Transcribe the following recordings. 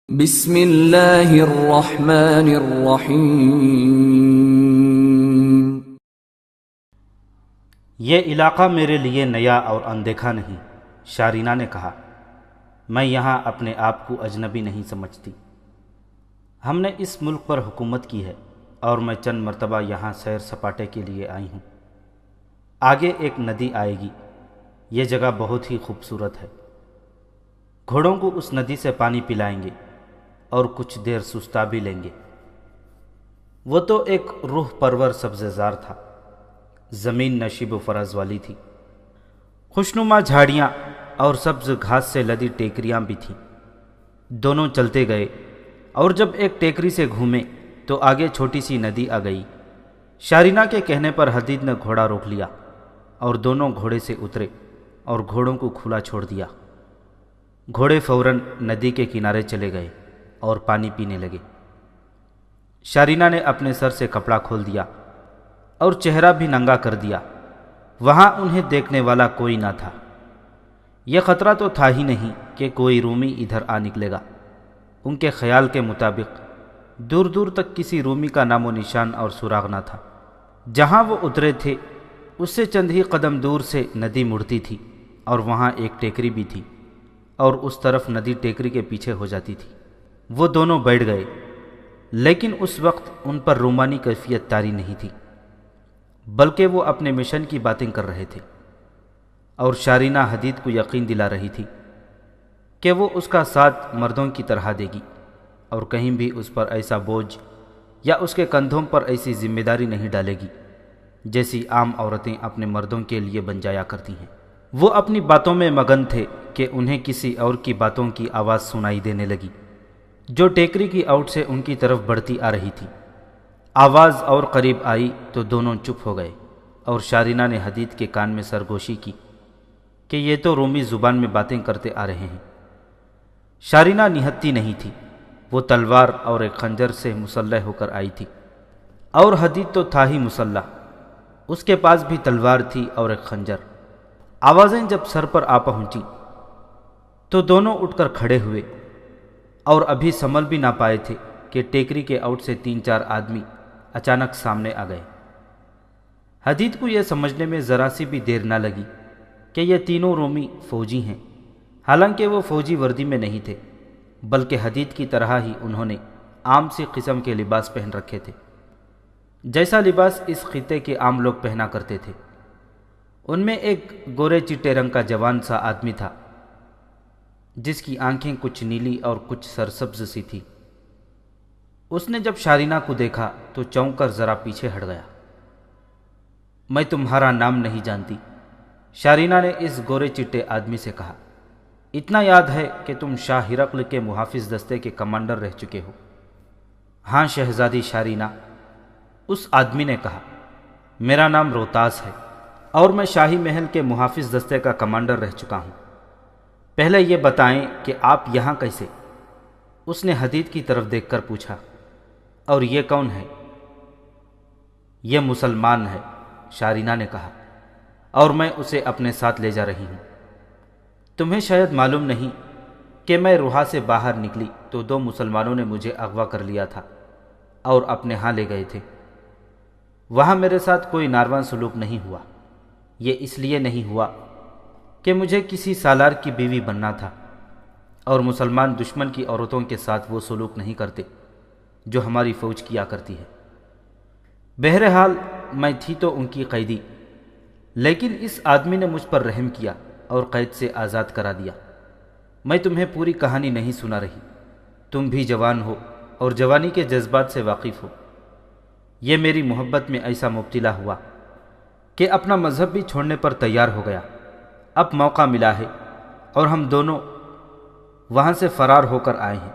بسم اللہ الرحمن الرحیم۔ یہ علاقہ میرے لیے نیا اور اندیکھا نہیں، شارینہ نے کہا۔ میں یہاں اپنے آپ کو اجنبی نہیں سمجھتی۔ ہم نے اس ملک پر حکومت کی ہے اور میں چند مرتبہ یہاں سیر سپاٹے کے لیے آئی ہوں۔ آگے ایک ندی آئے گی، یہ جگہ بہت ہی خوبصورت ہے۔ گھوڑوں کو اس ندی سے پانی پلائیں گے اور کچھ دیر سستا بھی لیں گے۔ وہ تو ایک روح پرور سبززار تھا، زمین نشیب و فراز والی تھی، خوشنما جھاڑیاں اور سبز گھاس سے لدی ٹیکریاں بھی تھیں۔ دونوں چلتے گئے اور جب ایک ٹیکری سے گھومے تو آگے چھوٹی سی ندی آ گئی۔ شارینہ کے کہنے پر حدید نے گھوڑا روک لیا اور دونوں گھوڑے سے اترے اور گھوڑوں کو کھلا چھوڑ دیا۔ گھوڑے فوراً ندی کے کنارے چلے گئے اور پانی پینے لگے۔ شارینہ نے اپنے سر سے کپڑا کھول دیا اور چہرہ بھی ننگا کر دیا۔ وہاں انہیں دیکھنے والا کوئی نہ تھا۔ یہ خطرہ تو تھا ہی نہیں کہ کوئی رومی ادھر آ نکلے گا۔ ان کے خیال کے مطابق دور دور تک کسی رومی کا نام و نشان اور سراغ نہ تھا۔ جہاں وہ اترے تھے اس سے چند ہی قدم دور سے ندی مڑتی تھی اور وہاں ایک ٹیکری بھی تھی اور اس طرف ندی ٹیکری کے پیچھے ہو جاتی تھی۔ وہ دونوں بیٹھ گئے، لیکن اس وقت ان پر رومانی کیفیت طاری نہیں تھی، بلکہ وہ اپنے مشن کی باتیں کر رہے تھے، اور شارینہ حدید کو یقین دلا رہی تھی کہ وہ اس کا ساتھ مردوں کی طرح دے گی اور کہیں بھی اس پر ایسا بوجھ یا اس کے کندھوں پر ایسی ذمہ داری نہیں ڈالے گی جیسی عام عورتیں اپنے مردوں کے لیے بن جایا کرتی ہیں۔ وہ اپنی باتوں میں مگن تھے کہ انہیں کسی اور کی باتوں کی آواز سنائی دینے لگی جو ٹیکری کی اوٹ سے ان کی طرف بڑھتی آ رہی تھی۔ آواز اور قریب آئی تو دونوں چپ ہو گئے اور شارینہ نے حدید کے کان میں سرگوشی کی کہ یہ تو رومی زبان میں باتیں کرتے آ رہے ہیں۔ شارینہ نہتی نہیں تھی، وہ تلوار اور ایک خنجر سے مسلح ہو کر آئی تھی، اور حدید تو تھا ہی مسلح، اس کے پاس بھی تلوار تھی اور ایک خنجر۔ آوازیں جب سر پر آ پہنچی تو دونوں اٹھ کر کھڑے ہوئے، اور ابھی سنبھل بھی نہ پائے تھے کہ ٹیکری کے اوٹ سے 3-4 آدمی اچانک سامنے آ گئے۔ حدید کو یہ سمجھنے میں ذرا سی بھی دیر نہ لگی کہ یہ تینوں رومی فوجی ہیں، حالانکہ وہ فوجی وردی میں نہیں تھے، بلکہ حدید کی طرح ہی انہوں نے عام سی قسم کے لباس پہن رکھے تھے، جیسا لباس اس خطے کے عام لوگ پہنا کرتے تھے۔ ان میں ایک گورے چٹے رنگ کا جوان سا آدمی تھا جس کی آنکھیں کچھ نیلی اور کچھ سرسبز سی تھی۔ اس نے جب شارینہ کو دیکھا تو چونک کر ذرا پیچھے ہٹ گیا۔ میں تمہارا نام نہیں جانتی، شارینہ نے اس گورے چٹے آدمی سے کہا۔ اتنا یاد ہے کہ تم شاہ ہرقل کے محافظ دستے کے کمانڈر رہ چکے ہو۔ ہاں شہزادی شارینہ، اس آدمی نے کہا، میرا نام روتاس ہے اور میں شاہی محل کے محافظ دستے کا کمانڈر رہ چکا ہوں۔ پہلے یہ بتائیں کہ آپ یہاں کیسے؟ اس نے حدید کی طرف دیکھ کر پوچھا۔ اور یہ کون ہے؟ یہ مسلمان ہے، شارینہ نے کہا، اور میں اسے اپنے ساتھ لے جا رہی ہوں۔ تمہیں شاید معلوم نہیں کہ میں روحا سے باہر نکلی تو 2 مسلمانوں نے مجھے اغوا کر لیا تھا اور اپنے ہاں لے گئے تھے۔ وہاں میرے ساتھ کوئی ناروا سلوک نہیں ہوا۔ یہ اس لیے نہیں ہوا کہ مجھے کسی سالار کی بیوی بننا تھا، اور مسلمان دشمن کی عورتوں کے ساتھ وہ سلوک نہیں کرتے جو ہماری فوج کیا کرتی ہے۔ بہرحال میں تھی تو ان کی قیدی، لیکن اس آدمی نے مجھ پر رحم کیا اور قید سے آزاد کرا دیا۔ میں تمہیں پوری کہانی نہیں سنا رہی، تم بھی جوان ہو اور جوانی کے جذبات سے واقف ہو۔ یہ میری محبت میں ایسا مبتلا ہوا کہ اپنا مذہب بھی چھوڑنے پر تیار ہو گیا۔ اب موقع ملا ہے اور ہم دونوں وہاں سے فرار ہو کر آئے ہیں۔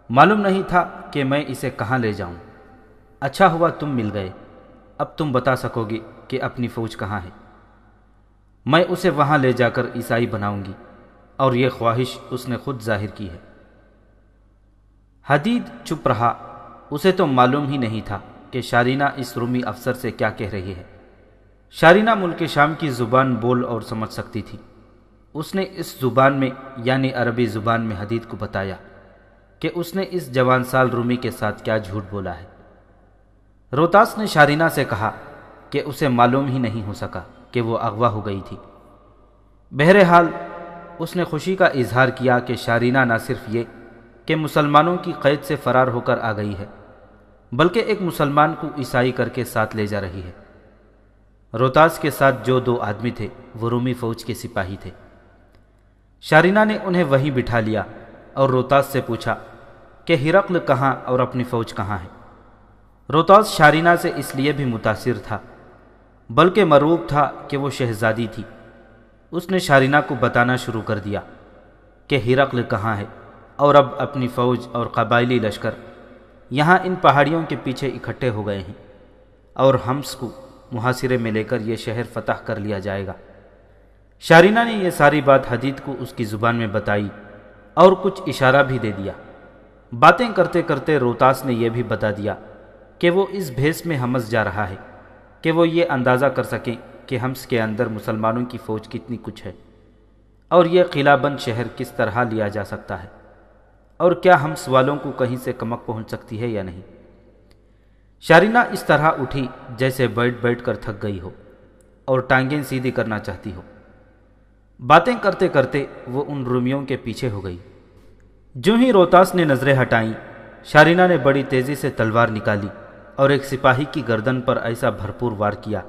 معلوم نہیں تھا کہ میں اسے کہاں لے جاؤں۔ اچھا ہوا تم مل گئے، اب تم بتا سکو گے کہ اپنی فوج کہاں ہے۔ میں اسے وہاں لے جا کر عیسائی بناؤں گی، اور یہ خواہش اس نے خود ظاہر کی ہے۔ حدید چپ رہا، اسے تو معلوم ہی نہیں تھا کہ شارینہ اس رومی افسر سے کیا کہہ رہی ہے۔ شارینہ ملک شام کی زبان بول اور سمجھ سکتی تھی۔ اس نے اس زبان میں یعنی عربی زبان میں حدید کو بتایا کہ اس نے اس جوان سال رومی کے ساتھ کیا جھوٹ بولا ہے۔ روتاس نے شارینہ سے کہا کہ اسے معلوم ہی نہیں ہو سکا کہ وہ اغوا ہو گئی تھی۔ بہرحال اس نے خوشی کا اظہار کیا کہ شارینہ نہ صرف یہ کہ مسلمانوں کی قید سے فرار ہو کر آ گئی ہے، بلکہ ایک مسلمان کو عیسائی کر کے ساتھ لے جا رہی ہے۔ روتاس کے ساتھ جو 2 آدمی تھے وہ رومی فوج کے سپاہی تھے۔ شارینہ نے انہیں وہیں بٹھا لیا اور روتاس سے پوچھا کہ ہرقل کہاں اور اپنی فوج کہاں ہے۔ روتاس شارینہ سے اس لیے بھی متاثر تھا بلکہ مرعوب تھا کہ وہ شہزادی تھی۔ اس نے شارینہ کو بتانا شروع کر دیا کہ ہرقل کہاں ہے اور اب اپنی فوج اور قبائلی لشکر یہاں ان پہاڑیوں کے پیچھے اکٹھے ہو گئے ہیں اور حمص کو محاصرے میں لے کر یہ شہر فتح کر لیا جائے گا۔ شارینہ نے یہ ساری بات حدید کو اس کی زبان میں بتائی اور کچھ اشارہ بھی دے دیا۔ باتیں کرتے کرتے روتاس نے یہ بھی بتا دیا کہ وہ اس بھیس میں حمص جا رہا ہے کہ وہ یہ اندازہ کر سکیں کہ حمص کے اندر مسلمانوں کی فوج کتنی کچھ ہے اور یہ قلعہ بند شہر کس طرح لیا جا سکتا ہے اور کیا حمص والوں کو کہیں سے کمک پہنچ سکتی ہے یا نہیں۔ شارینہ اس طرح اٹھی جیسے بیٹھ بیٹھ کر تھک گئی ہو اور ٹانگیں سیدھی کرنا چاہتی ہو۔ باتیں کرتے کرتے وہ ان رومیوں کے پیچھے ہو گئی۔ جو ہی روتاس نے نظریں ہٹائیں، شارینہ نے بڑی تیزی سے تلوار نکالی اور ایک سپاہی کی گردن پر ایسا بھرپور وار کیا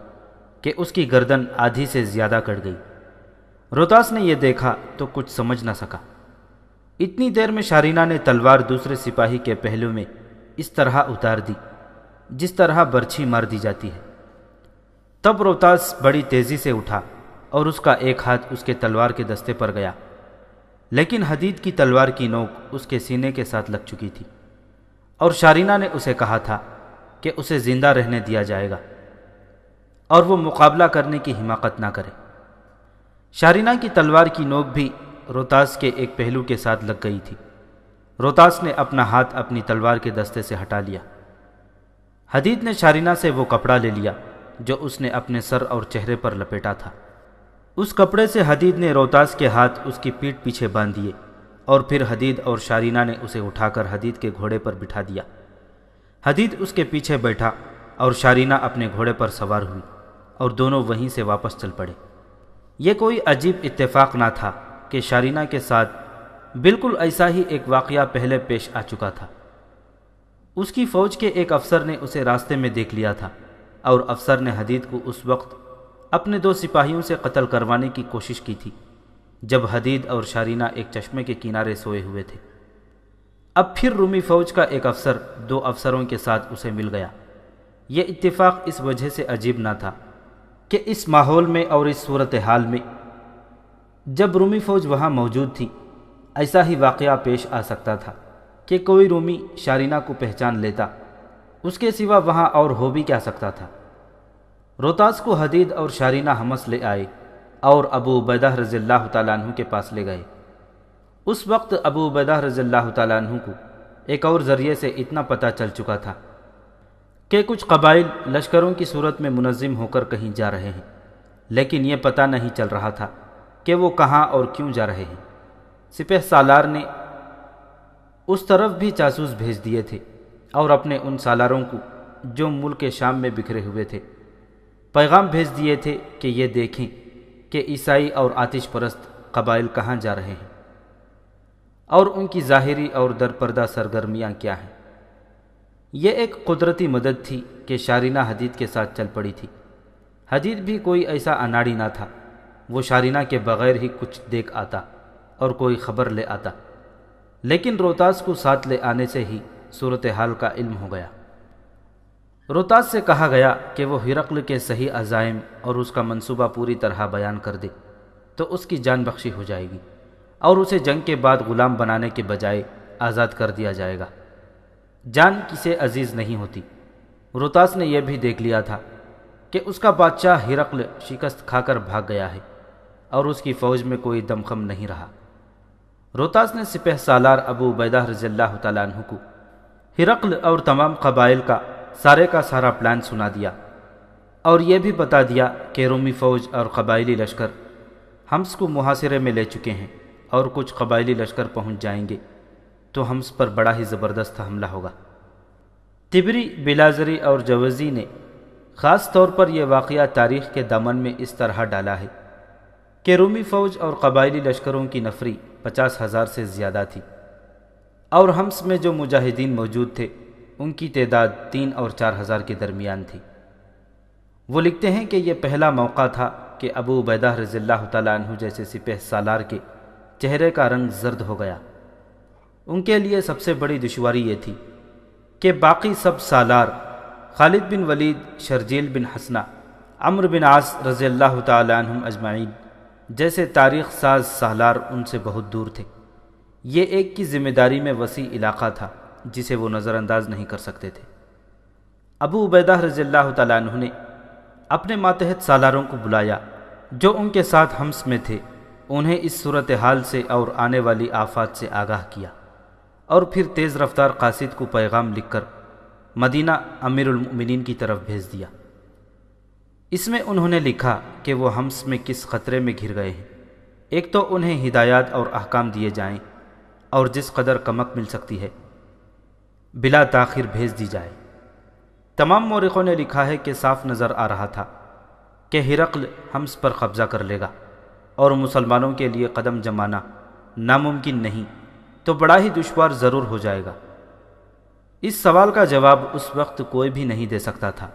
کہ اس کی گردن آدھی سے زیادہ کٹ گئی۔ روتاس نے یہ دیکھا تو کچھ سمجھ نہ سکا۔ اتنی دیر میں شارینہ نے تلوار دوسرے سپاہی کے پہلو میں اس طرح اتار دی جس طرح برچھی مار دی جاتی ہے۔ تب روتاس بڑی تیزی سے اٹھا اور اس کا ایک ہاتھ اس کے تلوار کے دستے پر گیا، لیکن حدید کی تلوار کی نوک اس کے سینے کے ساتھ لگ چکی تھی اور شارینہ نے اسے کہا تھا کہ اسے زندہ رہنے دیا جائے گا اور وہ مقابلہ کرنے کی حماقت نہ کرے۔ شارینہ کی تلوار کی نوک بھی روتاس کے ایک پہلو کے ساتھ لگ گئی تھی۔ روتاس نے اپنا ہاتھ اپنی تلوار کے دستے سے ہٹا لیا۔ حدید نے شارینہ سے وہ کپڑا لے لیا جو اس نے اپنے سر اور چہرے پر لپیٹا تھا۔ اس کپڑے سے حدید نے روتاس کے ہاتھ اس کی پیٹھ پیچھے باندھ دیے اور پھر حدید اور شارینہ نے اسے اٹھا کر حدید کے گھوڑے پر بٹھا دیا۔ حدید اس کے پیچھے بیٹھا اور شارینہ اپنے گھوڑے پر سوار ہوئی اور دونوں وہیں سے واپس چل پڑے۔ یہ کوئی عجیب اتفاق نہ تھا کہ شارینہ کے ساتھ بالکل ایسا ہی ایک واقعہ پہلے پیش آ چکا تھا۔ اس کی فوج کے ایک افسر نے اسے راستے میں دیکھ لیا تھا اور افسر نے حدید کو اس وقت اپنے 2 سپاہیوں سے قتل کروانے کی کوشش کی تھی جب حدید اور شارینہ ایک چشمے کے کنارے سوئے ہوئے تھے۔ اب پھر رومی فوج کا ایک افسر 2 افسروں کے ساتھ اسے مل گیا۔ یہ اتفاق اس وجہ سے عجیب نہ تھا کہ اس ماحول میں اور اس صورتحال میں جب رومی فوج وہاں موجود تھی ایسا ہی واقعہ پیش آ سکتا تھا کہ کوئی رومی شارینہ کو پہچان لیتا، اس کے سوا وہاں اور ہو بھی کیا سکتا تھا۔ روتاس کو حدید اور شارینہ حمص لے آئے اور ابو عبیدہ رضی اللہ تعالیٰ عنہ کے پاس لے گئے۔ اس وقت ابو عبیدہ رضی اللہ تعالیٰ عنہ کو ایک اور ذریعے سے اتنا پتہ چل چکا تھا کہ کچھ قبائل لشکروں کی صورت میں منظم ہو کر کہیں جا رہے ہیں، لیکن یہ پتہ نہیں چل رہا تھا کہ وہ کہاں اور کیوں جا رہے ہیں۔ سپہ سالار نے اس طرف بھی جاسوس بھیج دیے تھے اور اپنے ان سالاروں کو جو ملک شام میں بکھرے ہوئے تھے پیغام بھیج دیے تھے کہ یہ دیکھیں کہ عیسائی اور آتش پرست قبائل کہاں جا رہے ہیں اور ان کی ظاہری اور درپردہ سرگرمیاں کیا ہیں۔ یہ ایک قدرتی مدد تھی کہ شارینہ حدید کے ساتھ چل پڑی تھی۔ حدید بھی کوئی ایسا اناڑی نہ تھا، وہ شارینہ کے بغیر ہی کچھ دیکھ آتا اور کوئی خبر لے آتا، لیکن روتاس کو ساتھ لے آنے سے ہی صورتحال کا علم ہو گیا۔ روتاس سے کہا گیا کہ وہ ہرقل کے صحیح عزائم اور اس کا منصوبہ پوری طرح بیان کر دے تو اس کی جان بخشی ہو جائے گی اور اسے جنگ کے بعد غلام بنانے کے بجائے آزاد کر دیا جائے گا۔ جان کسے عزیز نہیں ہوتی۔ روتاس نے یہ بھی دیکھ لیا تھا کہ اس کا بادشاہ ہرقل شکست کھا کر بھاگ گیا ہے اور اس کی فوج میں کوئی دمخم نہیں رہا۔ روتاس نے سپہ سالار ابو عبیدہ رضی اللہ تعالیٰ عنہ کو ہرقل اور تمام قبائل کا سارا پلان سنا دیا اور یہ بھی بتا دیا کہ رومی فوج اور قبائلی لشکر حمص کو محاصرے میں لے چکے ہیں اور کچھ قبائلی لشکر پہنچ جائیں گے تو ہمس پر بڑا ہی زبردست حملہ ہوگا۔ طبری، بلازری اور جوزی نے خاص طور پر یہ واقعہ تاریخ کے دامن میں اس طرح ڈالا ہے کہ رومی فوج اور قبائلی لشکروں کی نفری 50,000 سے زیادہ تھی، اور حمس میں جو مجاہدین موجود تھے ان کی تعداد 3 اور 4,000 کے درمیان تھی۔ وہ لکھتے ہیں کہ یہ پہلا موقع تھا کہ ابو عبیدہ رضی اللہ تعالیٰ عنہ جیسے سپہ سالار کے چہرے کا رنگ زرد ہو گیا۔ ان کے لیے سب سے بڑی دشواری یہ تھی کہ باقی سب سالار خالد بن ولید، شرجیل بن حسنہ، عمرو بن عاص رضی اللہ تعالیٰ عنہم اجمعین جیسے تاریخ ساز سالار ان سے بہت دور تھے۔ یہ ایک کی ذمہ داری میں وسیع علاقہ تھا جسے وہ نظر انداز نہیں کر سکتے تھے۔ ابو عبیدہ رضی اللہ تعالیٰ عنہ نے اپنے ماتحت سالاروں کو بلایا جو ان کے ساتھ حمس میں تھے، انہیں اس صورتحال سے اور آنے والی آفات سے آگاہ کیا، اور پھر تیز رفتار قاصد کو پیغام لکھ کر مدینہ امیر المؤمنین کی طرف بھیج دیا۔ اس میں انہوں نے لکھا کہ وہ حمس میں کس خطرے میں گھر گئے ہیں۔ ایک تو انہیں ہدایات اور احکام دیے جائیں اور جس قدر کمک مل سکتی ہے بلا تاخیر بھیج دی جائے۔ تمام مورخوں نے لکھا ہے کہ صاف نظر آ رہا تھا کہ ہرقل حمس پر قبضہ کر لے گا اور مسلمانوں کے لیے قدم جمانا ناممکن نہیں تو بڑا ہی دشوار ضرور ہو جائے گا۔ اس سوال کا جواب اس وقت کوئی بھی نہیں دے سکتا تھا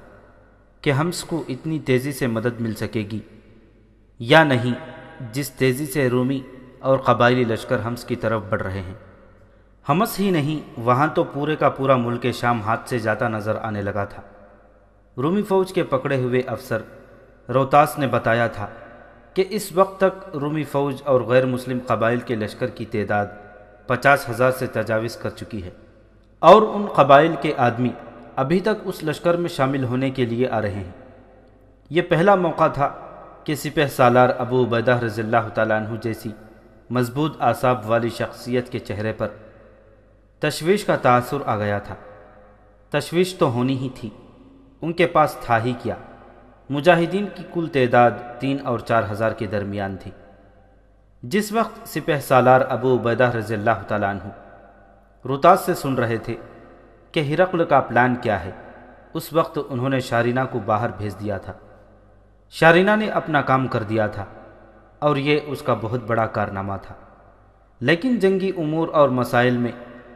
کہ حمس کو اتنی تیزی سے مدد مل سکے گی یا نہیں جس تیزی سے رومی اور قبائلی لشکر حمس کی طرف بڑھ رہے ہیں۔ حمس ہی نہیں، وہاں تو پورے کا پورا ملک شام ہاتھ سے جاتا نظر آنے لگا تھا۔ رومی فوج کے پکڑے ہوئے افسر روتاس نے بتایا تھا کہ اس وقت تک رومی فوج اور غیر مسلم قبائل کے لشکر کی تعداد 50,000 سے تجاوز کر چکی ہے، اور ان قبائل کے آدمی ابھی تک اس لشکر میں شامل ہونے کے لیے آ رہے ہیں۔ یہ پہلا موقع تھا کہ سپہ سالار ابو عبیدہ رضی اللہ تعالیٰ عنہ جیسی مضبوط اعصاب والی شخصیت کے چہرے پر تشویش کا تاثر آ گیا تھا۔ تشویش تو ہونی ہی تھی، ان کے پاس تھا ہی کیا۔ مجاہدین کی کل تعداد 3 اور 4,000 کے درمیان تھی۔ جس وقت سپہ سالار ابو عبیدہ رضی اللہ تعالیٰ عنہ روتاس سے سن رہے تھے کہ ہرقل کا پلان کیا ہے، اس وقت انہوں نے شارینہ کو باہر بھیج دیا تھا۔ شارینہ نے اپنا کام کر دیا تھا اور یہ اس کا بہت بڑا کارنامہ تھا، لیکن جنگی امور اور مسائل میں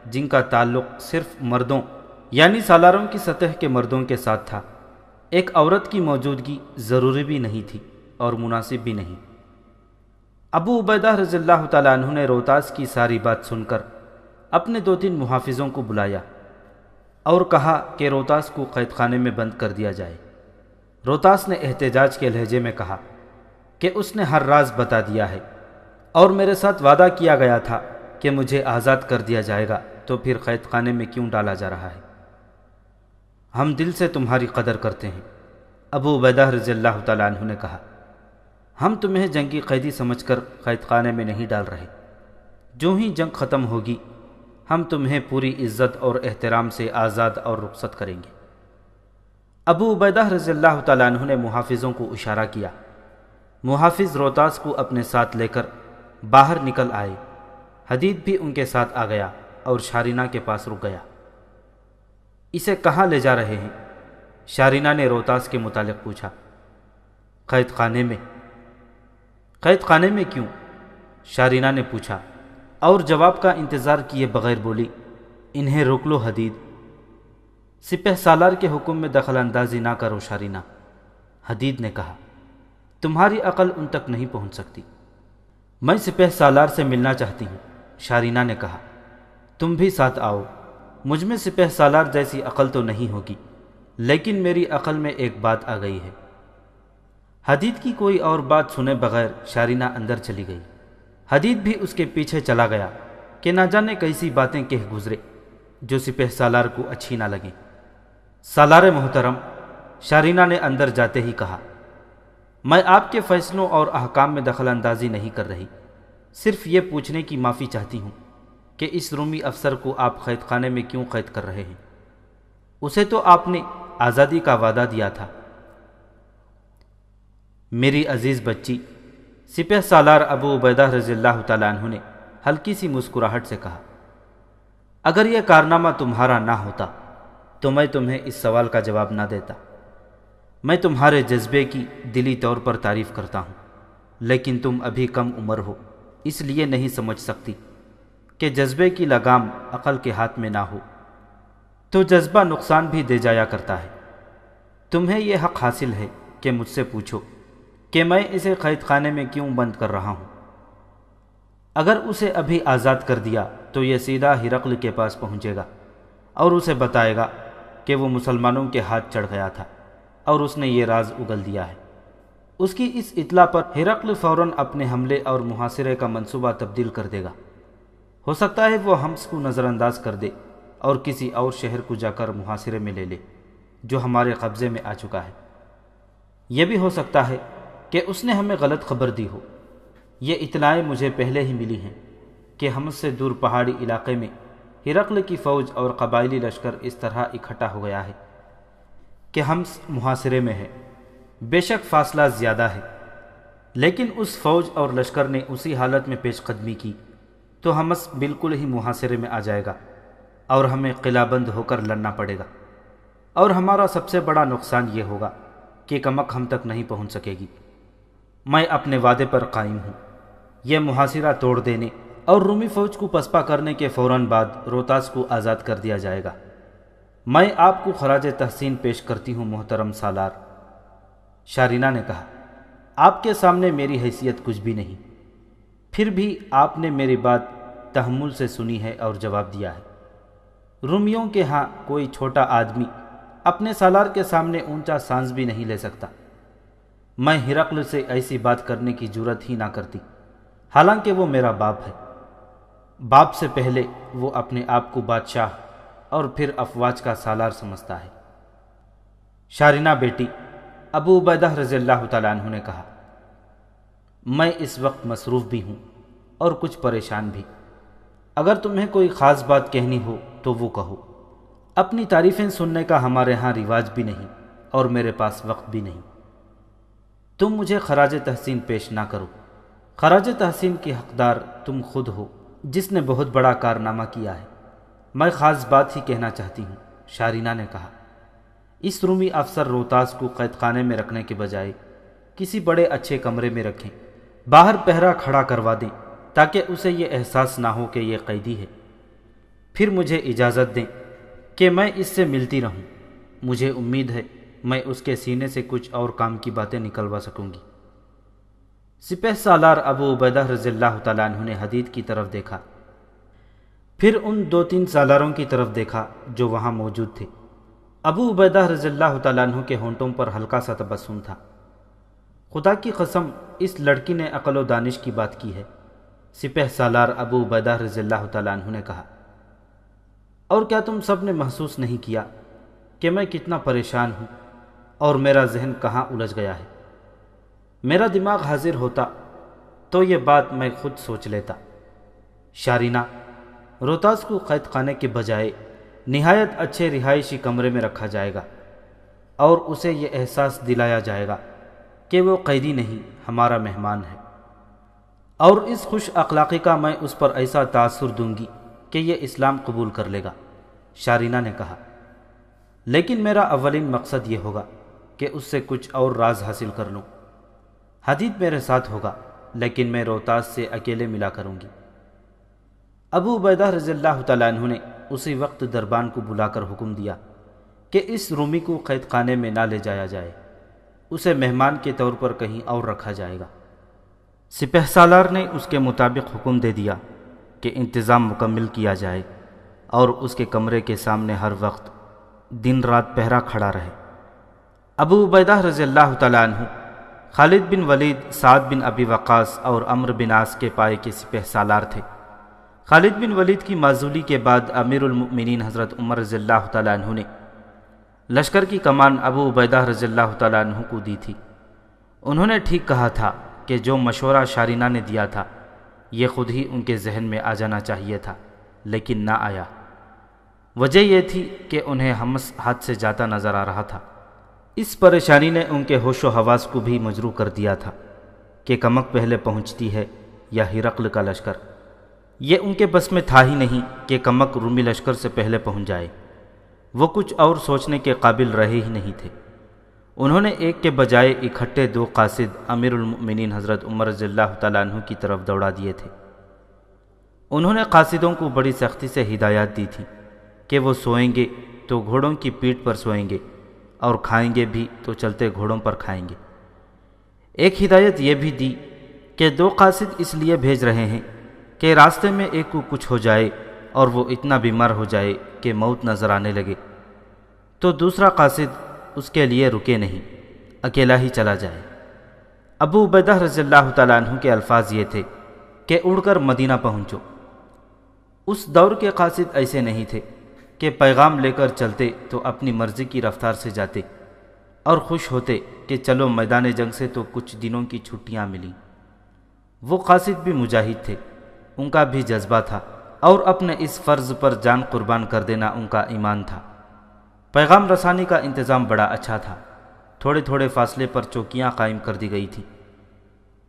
جن کا تعلق صرف مردوں یعنی سالاروں کی سطح کے مردوں کے ساتھ تھا، ایک عورت کی موجودگی ضروری بھی نہیں تھی اور مناسب بھی نہیں۔ ابو عبیدہ رضی اللہ تعالیٰ عنہ نے روتاس کی ساری بات سن کر اپنے 2-3 محافظوں کو بلایا اور کہا کہ روتاس کو قید خانے میں بند کر دیا جائے۔ روتاس نے احتجاج کے لہجے میں کہا کہ اس نے ہر راز بتا دیا ہے اور میرے ساتھ وعدہ کیا گیا تھا کہ مجھے آزاد کر دیا جائے گا، تو پھر قید خانے میں کیوں ڈالا جا رہا ہے؟ ہم دل سے تمہاری قدر کرتے ہیں، ابو عبیدہ رضی اللہ تعالیٰ عنہ نے کہا۔ ہم تمہیں جنگی قیدی سمجھ کر قید خانے میں نہیں ڈال رہے۔ جو ہی جنگ ختم ہوگی ہم تمہیں پوری عزت اور احترام سے آزاد اور رخصت کریں گے۔ ابو عبیدہ رضی اللہ تعالیٰ عنہ نے محافظوں کو اشارہ کیا۔ محافظ روتاس کو اپنے ساتھ لے کر باہر نکل آئے۔ حدید بھی ان کے ساتھ آ گیا اور شارینہ کے پاس رک گیا۔ اسے کہاں لے جا رہے ہیں؟ شارینہ نے روتاس کے متعلق پوچھا۔ قید خانے میں۔ قید خانے میں کیوں؟ شارینہ نے پوچھا، اور جواب کا انتظار کیے بغیر بولی، انہیں روک لو حدید۔ سپہ سالار کے حکم میں دخل اندازی نہ کرو شارینہ، حدید نے کہا۔ تمہاری عقل ان تک نہیں پہنچ سکتی۔ میں سپہ سالار سے ملنا چاہتی ہوں، شارینہ نے کہا۔ تم بھی ساتھ آؤ۔ مجھ میں سپہ سالار جیسی عقل تو نہیں ہوگی، لیکن میری عقل میں ایک بات آ گئی ہے۔ حدید کی کوئی اور بات سنے بغیر شارینہ اندر چلی گئی۔ حدید بھی اس کے پیچھے چلا گیا کہ نہ جانے کیسی باتیں کہہ گزرے جو سپہ سالار کو اچھی نہ لگیں۔ سالار محترم، شارینہ نے اندر جاتے ہی کہا، میں آپ کے فیصلوں اور احکام میں دخل اندازی نہیں کر رہی، صرف یہ پوچھنے کی معافی چاہتی ہوں کہ اس رومی افسر کو آپ قید خانے میں کیوں قید کر رہے ہیں؟ اسے تو آپ نے آزادی کا وعدہ دیا تھا۔ میری عزیز بچی، سپہ سالار ابو عبیدہ رضی اللہ تعالیٰ عنہ نے ہلکی سی مسکراہٹ سے کہا، اگر یہ کارنامہ تمہارا نہ ہوتا تو میں تمہیں اس سوال کا جواب نہ دیتا۔ میں تمہارے جذبے کی دلی طور پر تعریف کرتا ہوں، لیکن تم ابھی کم عمر ہو، اس لیے نہیں سمجھ سکتی کہ جذبے کی لگام عقل کے ہاتھ میں نہ ہو تو جذبہ نقصان بھی دے جایا کرتا ہے۔ تمہیں یہ حق حاصل ہے کہ مجھ سے پوچھو کہ میں اسے قید خانے میں کیوں بند کر رہا ہوں۔ اگر اسے ابھی آزاد کر دیا تو یہ سیدھا ہرقل کے پاس پہنچے گا اور اسے بتائے گا کہ وہ مسلمانوں کے ہاتھ چڑھ گیا تھا اور اس نے یہ راز اگل دیا ہے۔ اس کی اس اطلاع پر ہرقل فوراً اپنے حملے اور محاصرے کا منصوبہ تبدیل کر دے گا۔ ہو سکتا ہے وہ حمص کو نظر انداز کر دے اور کسی اور شہر کو جا کر محاصرے میں لے لے جو ہمارے قبضے میں آ چکا ہے۔ یہ بھی ہو سکتا ہے کہ اس نے ہمیں غلط خبر دی ہو۔ یہ اطلاعیں مجھے پہلے ہی ملی ہیں کہ حمص سے دور پہاڑی علاقے میں ہرقل کی فوج اور قبائلی لشکر اس طرح اکٹھا ہو گیا ہے کہ حمص محاصرے میں ہے۔ بے شک فاصلہ زیادہ ہے، لیکن اس فوج اور لشکر نے اسی حالت میں پیش قدمی کی تو حمص بالکل ہی محاصرے میں آ جائے گا اور ہمیں قلعہ بند ہو کر لڑنا پڑے گا، اور ہمارا سب سے بڑا نقصان یہ ہوگا کہ کمک ہم تک نہیں پہنچ سکے گی۔ میں اپنے وعدے پر قائم ہوں۔ یہ محاصرہ توڑ دینے اور رومی فوج کو پسپا کرنے کے فوراً بعد روتاس کو آزاد کر دیا جائے گا۔ میں آپ کو خراج تحسین پیش کرتی ہوں محترم سالار۔ شارینہ نے کہا، آپ کے سامنے میری حیثیت کچھ بھی نہیں، پھر بھی آپ نے میری بات تحمل سے سنی ہے اور جواب دیا ہے۔ رومیوں کے ہاں کوئی چھوٹا آدمی اپنے سالار کے سامنے اونچا سانس بھی نہیں لے سکتا۔ میں ہرقل سے ایسی بات کرنے کی جرات ہی نہ کرتی، حالانکہ وہ میرا باپ ہے۔ باپ سے پہلے وہ اپنے آپ کو بادشاہ اور پھر افواج کا سالار سمجھتا ہے۔ شارینہ بیٹی، ابو عبیدہ رضی اللہ تعالیٰ عنہ نے کہا، میں اس وقت مصروف بھی ہوں اور کچھ پریشان بھی۔ اگر تمہیں کوئی خاص بات کہنی ہو تو وہ کہو۔ اپنی تعریفیں سننے کا ہمارے ہاں رواج بھی نہیں اور میرے پاس وقت بھی نہیں۔ تم مجھے خراج تحسین پیش نہ کرو۔ خراج تحسین کی حقدار تم خود ہو جس نے بہت بڑا کارنامہ کیا ہے۔ میں خاص بات ہی کہنا چاہتی ہوں، شارینہ نے کہا۔ اس رومی افسر روتاس کو قید خانے میں رکھنے کے بجائے کسی بڑے اچھے کمرے میں رکھیں، باہر پہرا کھڑا کروا دیں تاکہ اسے یہ احساس نہ ہو کہ یہ قیدی ہے۔ پھر مجھے اجازت دیں کہ میں اس سے ملتی رہوں۔ مجھے امید ہے میں اس کے سینے سے کچھ اور کام کی باتیں نکلوا سکوں گی۔ سپہ سالار ابو عبیدہ رضی اللہ تعالیٰ عنہ نے حدید کی طرف دیکھا، پھر ان 2-3 سالاروں کی طرف دیکھا جو وہاں موجود تھے۔ ابو عبیدہ رضی اللہ تعالیٰ عنہ کے ہونٹوں پر ہلکا سا تبسم تھا۔ خدا کی قسم، اس لڑکی نے عقل و دانش کی بات کی ہے، سپہ سالار ابو عبیدہ رضی اللہ تعالیٰ عنہ نے کہا۔ اور کیا تم سب نے محسوس نہیں کیا کہ میں کتنا پریشان ہوں اور میرا ذہن کہاں الجھ گیا ہے؟ میرا دماغ حاضر ہوتا تو یہ بات میں خود سوچ لیتا۔ شارینہ، روتاس کو قید خانے کے بجائے نہایت اچھے رہائشی کمرے میں رکھا جائے گا اور اسے یہ احساس دلایا جائے گا کہ وہ قیدی نہیں، ہمارا مہمان ہے، اور اس خوش اخلاقی کا میں اس پر ایسا تاثر دوں گی کہ یہ اسلام قبول کر لے گا۔ شارینہ نے کہا، لیکن میرا اولین مقصد یہ ہوگا کہ اس سے کچھ اور راز حاصل کر لوں۔ حدید میرے ساتھ ہوگا، لیکن میں روتاس سے اکیلے ملا کروں گی۔ ابو عبیدہ رضی اللہ تعالیٰ عنہ نے اسی وقت دربان کو بلا کر حکم دیا کہ اس رومی کو قید خانے میں نہ لے جایا جائے، اسے مہمان کے طور پر کہیں اور رکھا جائے گا۔ سپہ سالار نے اس کے مطابق حکم دے دیا کہ انتظام مکمل کیا جائے اور اس کے کمرے کے سامنے ہر وقت دن رات پہرا کھڑا رہے۔ ابو عبیدہ رضی اللہ تعالیٰ عنہ خالد بن ولید، سعد بن ابی وقاص اور عمرو بن عاص کے پائے کے سپہ سالار تھے۔ خالد بن ولید کی معزولی کے بعد امیر المؤمنین حضرت عمر رضی اللہ تعالیٰ عنہ نے لشکر کی کمان ابو عبیدہ رضی اللہ تعالیٰ عنہ کو دی تھی۔ انہوں نے ٹھیک کہا تھا کہ جو مشورہ شارینہ نے دیا تھا یہ خود ہی ان کے ذہن میں آ جانا چاہیے تھا، لیکن نہ آیا۔ وجہ یہ تھی کہ انہیں حمص ہاتھ سے جاتا نظر آ رہا تھا۔ اس پریشانی نے ان کے ہوش و حواس کو بھی مجروح کر دیا تھا کہ کمک پہلے پہنچتی ہے یا ہرقل کا لشکر۔ یہ ان کے بس میں تھا ہی نہیں کہ کمک رومی لشکر سے پہلے پہنچ جائے۔ وہ کچھ اور سوچنے کے قابل رہے ہی نہیں تھے۔ انہوں نے ایک کے بجائے اکٹھے 2 قاصد امیر المؤمنین حضرت عمر رضی اللہ تعالیٰ عنہ کی طرف دوڑا دیے تھے۔ انہوں نے قاصدوں کو بڑی سختی سے ہدایات دی تھی کہ وہ سوئیں گے تو گھوڑوں کی پیٹھ پر سوئیں گے اور کھائیں گے بھی تو چلتے گھوڑوں پر کھائیں گے۔ ایک ہدایت یہ بھی دی کہ 2 قاصد اس لیے بھیج رہے ہیں کہ راستے میں ایک کو کچھ ہو جائے اور وہ اتنا بیمار ہو جائے کہ موت نظر آنے لگے تو دوسرا قاصد اس کے لیے رکے نہیں، اکیلا ہی چلا جائے۔ ابو عبیدہ رضی اللہ تعالیٰ عنہ کے الفاظ یہ تھے کہ اڑ کر مدینہ پہنچو۔ اس دور کے قاصد ایسے نہیں تھے کہ پیغام لے کر چلتے تو اپنی مرضی کی رفتار سے جاتے اور خوش ہوتے کہ چلو میدان جنگ سے تو کچھ دنوں کی چھٹیاں ملیں۔ وہ قاصد بھی مجاہد تھے، ان کا بھی جذبہ تھا اور اپنے اس فرض پر جان قربان کر دینا ان کا ایمان تھا۔ پیغام رسانی کا انتظام بڑا اچھا تھا۔ تھوڑے تھوڑے فاصلے پر چوکیاں قائم کر دی گئی تھیں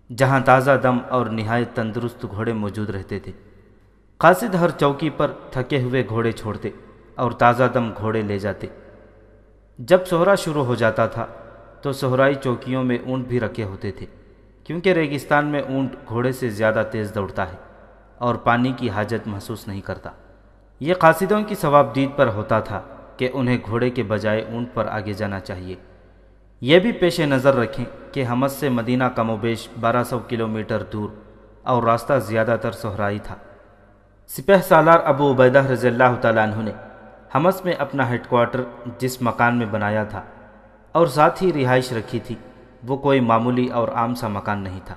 جہاں تازہ دم اور نہایت تندرست گھوڑے موجود رہتے تھے۔ قاصد ہر چوکی پر تھکے ہوئے گھوڑے چھوڑتے اور تازہ دم گھوڑے لے جاتے۔ جب سہرا شروع ہو جاتا تھا تو صحرائی چوکیوں میں اونٹ بھی رکھے ہوتے تھے، کیونکہ ریگستان میں اونٹ گھوڑے سے زیادہ تیز دوڑتا ہے اور پانی کی حاجت محسوس نہیں کرتا۔ یہ قاصدوں کی ثوابدید پر ہوتا تھا کہ انہیں گھوڑے کے بجائے اونٹ پر آگے جانا چاہیے۔ یہ بھی پیش نظر رکھیں کہ حمص سے مدینہ کم و بیش 1200 کلومیٹر دور اور راستہ زیادہ تر صحرائی تھا۔ سپہ سالار ابو عبیدہ رضی اللہ تعالیٰ عنہ نے حمص میں اپنا ہیڈ کوارٹر جس مکان میں بنایا تھا اور ساتھ ہی رہائش رکھی تھی، وہ کوئی معمولی اور عام سا مکان نہیں تھا۔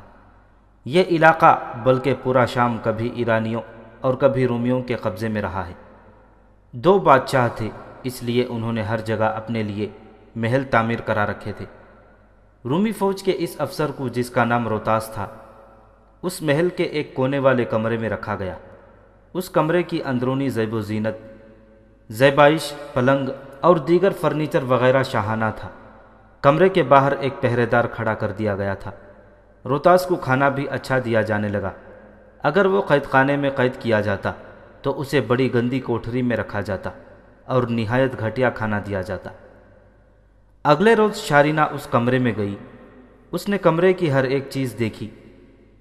یہ علاقہ بلکہ پورا شام کبھی ایرانیوں اور کبھی رومیوں کے قبضے میں رہا ہے۔ 2 بادشاہ تھے، اس لیے انہوں نے ہر جگہ اپنے لیے محل تعمیر کرا رکھے تھے۔ رومی فوج کے اس افسر کو، جس کا نام روتاس تھا، اس محل کے ایک کونے والے کمرے میں رکھا گیا۔ اس کمرے کی اندرونی زیب و زینت، زیبائش، پلنگ اور دیگر فرنیچر وغیرہ شاہانہ تھا۔ کمرے کے باہر ایک پہرے دار کھڑا کر دیا گیا تھا۔ روتاس کو کھانا بھی اچھا دیا جانے لگا۔ اگر وہ قید خانے میں قید کیا جاتا تو اسے بڑی گندی کوٹھری میں رکھا جاتا اور نہایت گھٹیا کھانا دیا جاتا۔ اگلے روز شارینہ اس کمرے میں گئی۔ اس نے کمرے کی ہر ایک چیز دیکھی،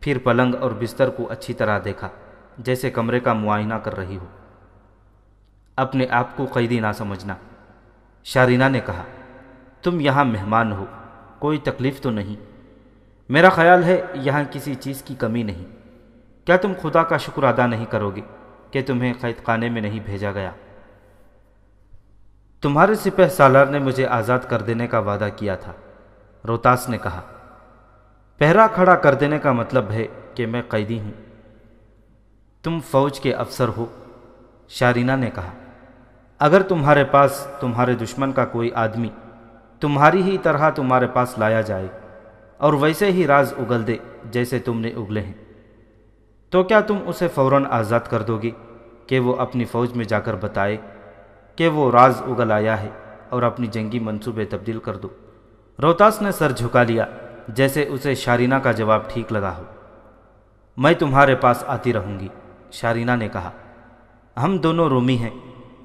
پھر پلنگ اور بستر کو اچھی طرح دیکھا، جیسے کمرے کا معائنہ کر رہی ہو۔ اپنے آپ کو قیدی نہ سمجھنا، شارینہ نے کہا۔ تم یہاں مہمان ہو، کوئی تکلیف تو نہیں؟ میرا خیال ہے یہاں کسی چیز کی کمی نہیں۔ کیا تم خدا کا شکر ادا نہیں کرو گے کہ تمہیں قید خانے میں نہیں بھیجا گیا؟ تمہارے سپہ سالار نے مجھے آزاد کر دینے کا وعدہ کیا تھا، روتاس نے کہا۔ پہرا کھڑا کر دینے کا مطلب ہے کہ میں قیدی ہوں۔ تم فوج کے افسر ہو، شارینہ نے کہا۔ اگر تمہارے پاس تمہارے دشمن کا کوئی آدمی تمہاری ہی طرح تمہارے پاس لایا جائے اور ویسے ہی راز اگل دے جیسے تم نے اگلے ہیں، تو کیا تم اسے فوراً آزاد کر دو گے کہ وہ اپنی فوج میں جا کر بتائے کہ وہ راز اگل آیا ہے اور اپنی جنگی منصوبے تبدیل کر دو؟ روتاس نے سر جھکا لیا جیسے اسے شارینہ کا جواب ٹھیک لگا ہو۔ میں تمہارے پاس آتی رہوں گی، شارینہ نے کہا۔ ہم دونوں رومی ہیں،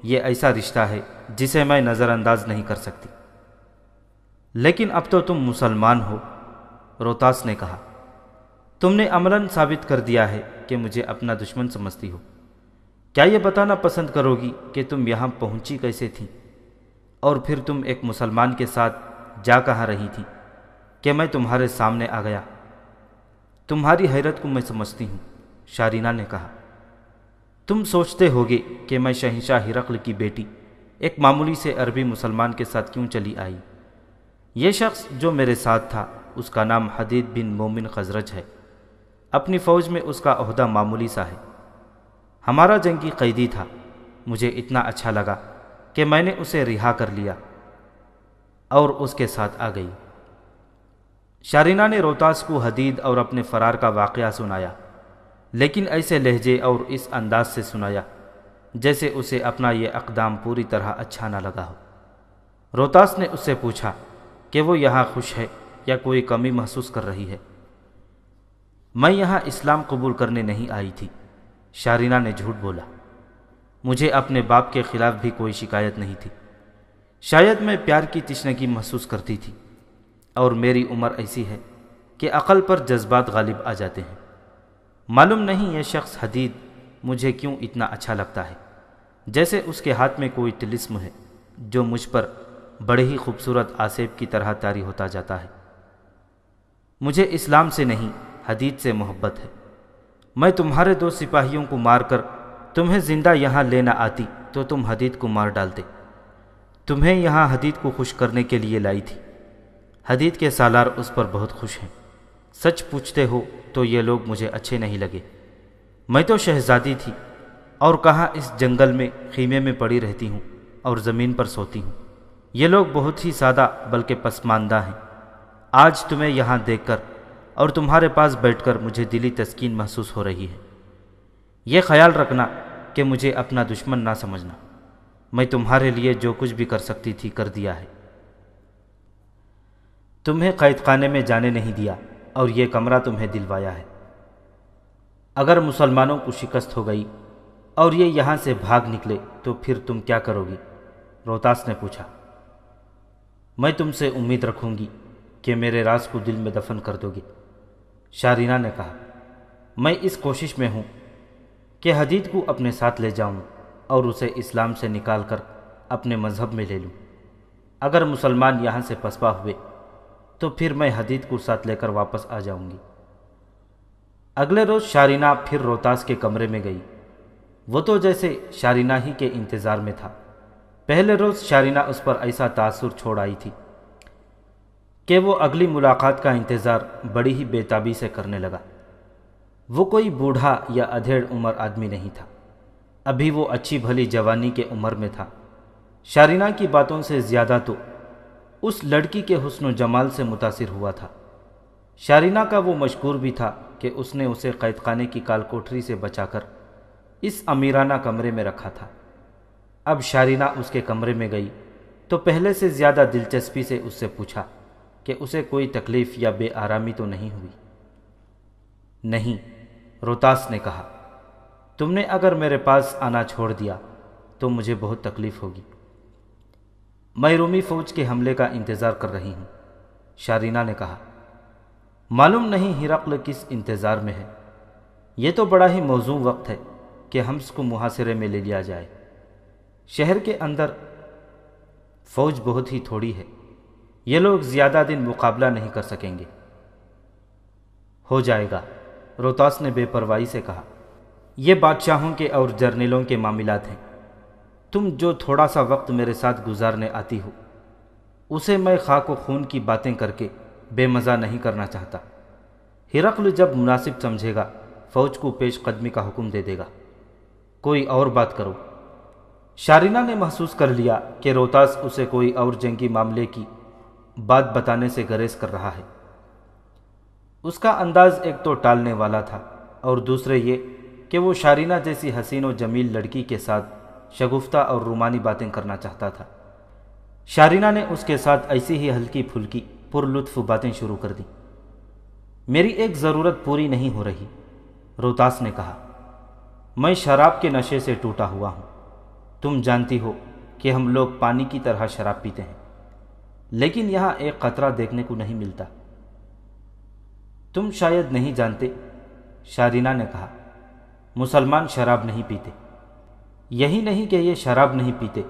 یہ ایسا رشتہ ہے جسے میں نظر انداز نہیں کر سکتی۔ لیکن اب تو تم مسلمان ہو، روتاس نے کہا۔ تم نے عملاً ثابت کر دیا ہے کہ مجھے اپنا دشمن سمجھتی ہو۔ کیا یہ بتانا پسند کرو گی کہ تم یہاں پہنچی کیسے تھی، اور پھر تم ایک مسلمان کے ساتھ جا کہاں رہی تھی کہ میں تمہارے سامنے آ گیا؟ تمہاری حیرت کو میں سمجھتی ہوں، شارینہ نے کہا۔ تم سوچتے ہوگے کہ میں شہنشاہ ہرقل کی بیٹی ایک معمولی سے عربی مسلمان کے ساتھ کیوں چلی آئی؟ یہ شخص جو میرے ساتھ تھا اس کا نام حدید بن مومن خزرج ہے۔ اپنی فوج میں اس کا عہدہ معمولی سا ہے۔ ہمارا جنگی قیدی تھا، مجھے اتنا اچھا لگا کہ میں نے اسے رہا کر لیا اور اس کے ساتھ آ گئی۔ شارینہ نے روتاس کو حدید اور اپنے فرار کا واقعہ سنایا، لیکن ایسے لہجے اور اس انداز سے سنایا جیسے اسے اپنا یہ اقدام پوری طرح اچھا نہ لگا ہو۔ روتاس نے اس سے پوچھا کہ وہ یہاں خوش ہے یا کوئی کمی محسوس کر رہی ہے۔ میں یہاں اسلام قبول کرنے نہیں آئی تھی، شارینہ نے جھوٹ بولا۔ مجھے اپنے باپ کے خلاف بھی کوئی شکایت نہیں تھی۔ شاید میں پیار کی تشنگی محسوس کرتی تھی، اور میری عمر ایسی ہے کہ عقل پر جذبات غالب آ جاتے ہیں۔ معلوم نہیں یہ شخص حدید مجھے کیوں اتنا اچھا لگتا ہے، جیسے اس کے ہاتھ میں کوئی طلسم ہے جو مجھ پر بڑے ہی خوبصورت آسیب کی طرح طاری ہوتا جاتا ہے۔ مجھے اسلام سے نہیں، حدید سے محبت ہے۔ میں تمہارے 2 سپاہیوں کو مار کر تمہیں زندہ یہاں لینا آتی تو تم حدید کو مار ڈالتے۔ تمہیں یہاں حدید کو خوش کرنے کے لیے لائی تھی۔ حدید کے سالار اس پر بہت خوش ہیں۔ سچ پوچھتے ہو تو یہ لوگ مجھے اچھے نہیں لگے۔ میں تو شہزادی تھی، اور کہاں اس جنگل میں خیمے میں پڑی رہتی ہوں اور زمین پر سوتی ہوں۔ یہ لوگ بہت ہی سادہ بلکہ پسماندہ ہیں۔ آج تمہیں یہاں دیکھ کر اور تمہارے پاس بیٹھ کر مجھے دلی تسکین محسوس ہو رہی ہے۔ یہ خیال رکھنا کہ مجھے اپنا دشمن نہ سمجھنا۔ میں تمہارے لیے جو کچھ بھی کر سکتی تھی کر دیا ہے۔ تمہیں قید خانے میں جانے نہیں دیا اور یہ کمرہ تمہیں دلوایا ہے۔ اگر مسلمانوں کو شکست ہو گئی اور یہ یہاں سے بھاگ نکلے تو پھر تم کیا کرو گی؟ روتاس نے پوچھا۔ میں تم سے امید رکھوں گی کہ میرے راز کو دل میں دفن کر دو گے، شارینہ نے کہا۔ میں اس کوشش میں ہوں کہ حدید کو اپنے ساتھ لے جاؤں اور اسے اسلام سے نکال کر اپنے مذہب میں لے لوں۔ اگر مسلمان یہاں سے پسپا ہوئے تو پھر میں حدید کو ساتھ لے کر واپس آ جاؤں گی۔ اگلے روز شارینہ پھر روتاس کے کمرے میں گئی۔ وہ تو جیسے شارینہ ہی کے انتظار میں تھا۔ پہلے روز شارینہ اس پر ایسا تاثر چھوڑ آئی تھی کہ وہ اگلی ملاقات کا انتظار بڑی ہی بے تابی سے کرنے لگا۔ وہ کوئی بوڑھا یا ادھیڑ عمر آدمی نہیں تھا، ابھی وہ اچھی بھلی جوانی کے عمر میں تھا۔ شارینہ کی باتوں سے زیادہ تو اس لڑکی کے حسن و جمال سے متاثر ہوا تھا۔ شارینہ کا وہ مشکور بھی تھا کہ اس نے اسے قید خانے کی کال کوٹری سے بچا کر اس امیرانہ کمرے میں رکھا تھا۔ اب شارینہ اس کے کمرے میں گئی تو پہلے سے زیادہ دلچسپی سے اس سے پوچھا کہ اسے کوئی تکلیف یا بے آرامی تو نہیں ہوئی۔ نہیں، روتاس نے کہا، تم نے اگر میرے پاس آنا چھوڑ دیا تو مجھے بہت تکلیف ہوگی۔ میں رومی فوج کے حملے کا انتظار کر رہی ہوں، شارینہ نے کہا۔ معلوم نہیں ہرقل کس انتظار میں ہے۔ یہ تو بڑا ہی موزوں وقت ہے کہ حمص کو محاصرے میں لے لیا جائے۔ شہر کے اندر فوج بہت ہی تھوڑی ہے، یہ لوگ زیادہ دن مقابلہ نہیں کر سکیں گے۔ ہو جائے گا، روتاس نے بے پرواہی سے کہا۔ یہ بادشاہوں کے اور جرنیلوں کے معاملات ہیں۔ تم جو تھوڑا سا وقت میرے ساتھ گزارنے آتی ہو اسے میں خاک و خون کی باتیں کر کے بے مزہ نہیں کرنا چاہتا۔ ہرقل جب مناسب سمجھے گا فوج کو پیش قدمی کا حکم دے دے گا۔ کوئی اور بات کرو۔ شارینہ نے محسوس کر لیا کہ روتاس اسے کوئی اور جنگی معاملے کی بات بتانے سے گریز کر رہا ہے۔ اس کا انداز ایک تو ٹالنے والا تھا، اور دوسرے یہ کہ وہ شارینہ جیسی حسین و جمیل لڑکی کے ساتھ شگفتہ اور رومانی باتیں کرنا چاہتا تھا۔ شارینہ نے اس کے ساتھ ایسی ہی ہلکی پھلکی پر لطف باتیں شروع کر دیں۔ میری ایک ضرورت پوری نہیں ہو رہی، روتاس نے کہا۔ میں شراب کے نشے سے ٹوٹا ہوا ہوں۔ تم جانتی ہو کہ ہم لوگ پانی کی طرح شراب پیتے ہیں، لیکن یہاں ایک قطرہ دیکھنے کو نہیں ملتا۔ تم شاید نہیں جانتے، شارینہ نے کہا، مسلمان شراب نہیں پیتے۔ یہی نہیں کہ یہ شراب نہیں پیتے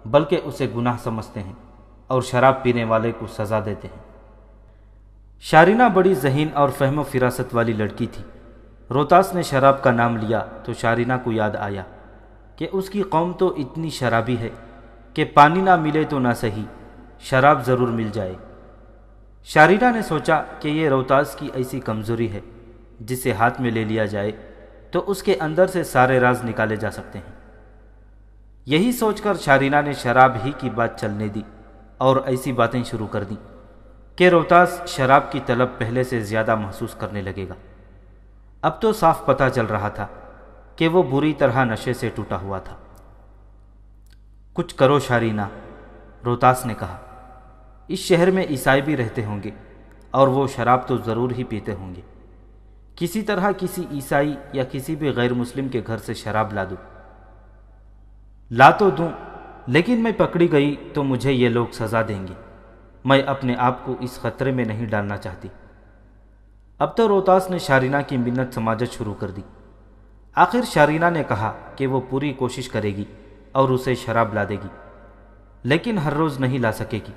بلکہ اسے گناہ سمجھتے ہیں اور شراب پینے والے کو سزا دیتے ہیں۔ شارینہ بڑی ذہین اور فہم و فراست والی لڑکی تھی۔ روتاس نے شراب کا نام لیا تو شارینہ کو یاد آیا کہ اس کی قوم تو اتنی شرابی ہے کہ پانی نہ ملے تو نہ صحیح، شراب ضرور مل جائے۔ شارینہ نے سوچا کہ یہ روتاس کی ایسی کمزوری ہے جسے ہاتھ میں لے لیا جائے تو اس کے اندر سے سارے راز نکالے جا سکتے ہیں۔ یہی سوچ کر شارینہ نے شراب ہی کی بات چلنے دی اور ایسی باتیں شروع کر دیں کہ روتاس شراب کی طلب پہلے سے زیادہ محسوس کرنے لگے گا۔ اب تو صاف پتہ چل رہا تھا کہ وہ بری طرح نشے سے ٹوٹا ہوا تھا۔ کچھ کرو شارینہ، روتاس نے کہا۔ اس شہر میں عیسائی بھی رہتے ہوں گے اور وہ شراب تو ضرور ہی پیتے ہوں گے۔ کسی طرح کسی عیسائی یا کسی بھی غیر مسلم کے گھر سے شراب لا دوں۔ لا تو دوں، لیکن میں پکڑی گئی تو مجھے یہ لوگ سزا دیں گے۔ میں اپنے آپ کو اس خطرے میں نہیں ڈالنا چاہتی۔ اب تو روتاس نے شارینہ کی منت سماجت شروع کر دی۔ آخر شارینہ نے کہا کہ وہ پوری کوشش کرے گی اور اسے شراب لا دے گی، لیکن ہر روز نہیں لا سکے گی۔